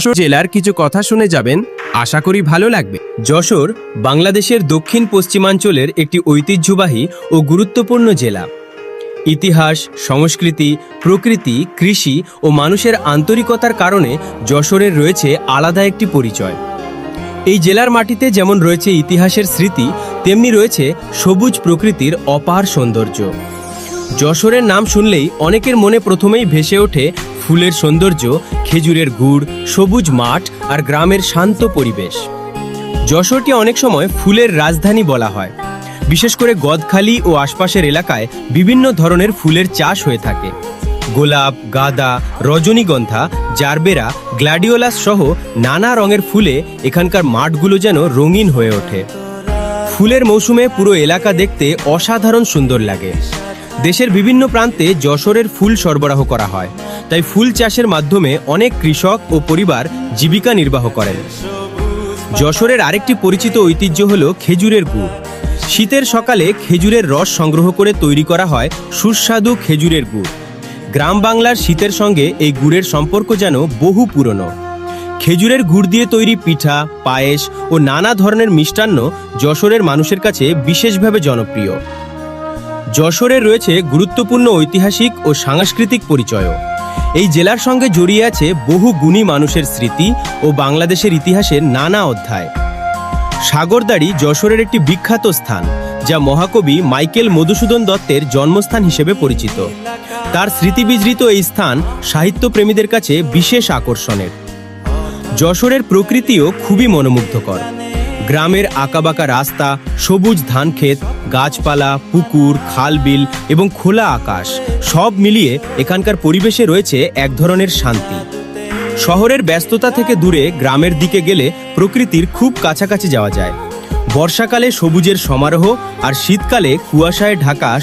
যশোর জেলার কিছু কথা শুনে যাবেন, আশা করি ভালো লাগবে। যশোর বাংলাদেশের দক্ষিণ পশ্চিমাঞ্চলের একটি ঐতিহ্যবাহী ও গুরুত্বপূর্ণ জেলা। ইতিহাস, সংস্কৃতি, প্রকৃতি, কৃষি ও মানুষের আন্তরিকতার কারণে যশোরের রয়েছে আলাদা একটি পরিচয়। এই জেলার মাটিতে যেমন রয়েছে ইতিহাসের স্মৃতি, তেমনি রয়েছে সবুজ প্রকৃতির অপার সৌন্দর্য। যশোরের নাম শুনলেই অনেকের মনে প্রথমেই ভেসে ওঠে ফুলের সৌন্দর্য, খেজুরের গুড়, সবুজ মাঠ আর গ্রামের শান্ত পরিবেশ। যশোরকে অনেক সময় ফুলের রাজধানী বলা হয়। বিশেষ করে গদখালি ও আশপাশের এলাকায় বিভিন্ন ধরনের ফুলের চাষ হয়ে থাকে। গোলাপ, গাঁদা, রজনীগন্ধা, জারবেরা, গ্ল্যাডিওলাস সহ নানা রঙের ফুলে এখানকার মাঠগুলো যেন রঙিন হয়ে ওঠে। ফুলের মৌসুমে পুরো এলাকা দেখতে অসাধারণ সুন্দর লাগে। দেশের বিভিন্ন প্রান্তে যশোরের ফুল সরবরাহ করা হয়, তাই ফুল চাষের মাধ্যমে অনেক কৃষক ও পরিবার জীবিকা নির্বাহ করেন। যশোরের আরেকটি পরিচিত ঐতিহ্য হল খেজুরের গুড়। শীতের সকালে খেজুরের রস সংগ্রহ করে তৈরি করা হয় সুস্বাদু খেজুরের গুড়। গ্রাম বাংলার শীতের সঙ্গে এই গুড়ের সম্পর্ক যেন বহু পুরনো। খেজুরের গুড় দিয়ে তৈরি পিঠা, পায়েস ও নানা ধরনের মিষ্টান্ন যশোরের মানুষের কাছে বিশেষভাবে জনপ্রিয়। যশোরে রয়েছে গুরুত্বপূর্ণ ঐতিহাসিক ও সাংস্কৃতিক পরিচয়ও। এই জেলার সঙ্গে জড়িয়ে আছে বহু গুণী মানুষের স্মৃতি ও বাংলাদেশের ইতিহাসের নানা অধ্যায়। সাগরদাড়ি যশোরের একটি বিখ্যাত স্থান, যা মহাকবি মাইকেল মধুসূদন দত্তের জন্মস্থান হিসেবে পরিচিত। তার স্মৃতিবিজড়িত এই স্থান সাহিত্যপ্রেমীদের কাছে বিশেষ আকর্ষণের। যশোরের প্রকৃতিও খুবই মনোমুগ্ধকর। গ্রামের আঁকাবাঁকা রাস্তা, সবুজ ধানক্ষেত, গাছপালা, পুকুর, খাল-বিল এবং খোলা আকাশ সব মিলিয়ে এখানকার পরিবেশে রয়েছে এক ধরনের শান্তি। শহরের ব্যস্ততা থেকে দূরে গ্রামের দিকে গেলে প্রকৃতির খুব কাছাকাছি যাওয়া যায়। বর্ষাকালে সবুজের সমারোহ আর শীতকালে কুয়াশায় ঢাকা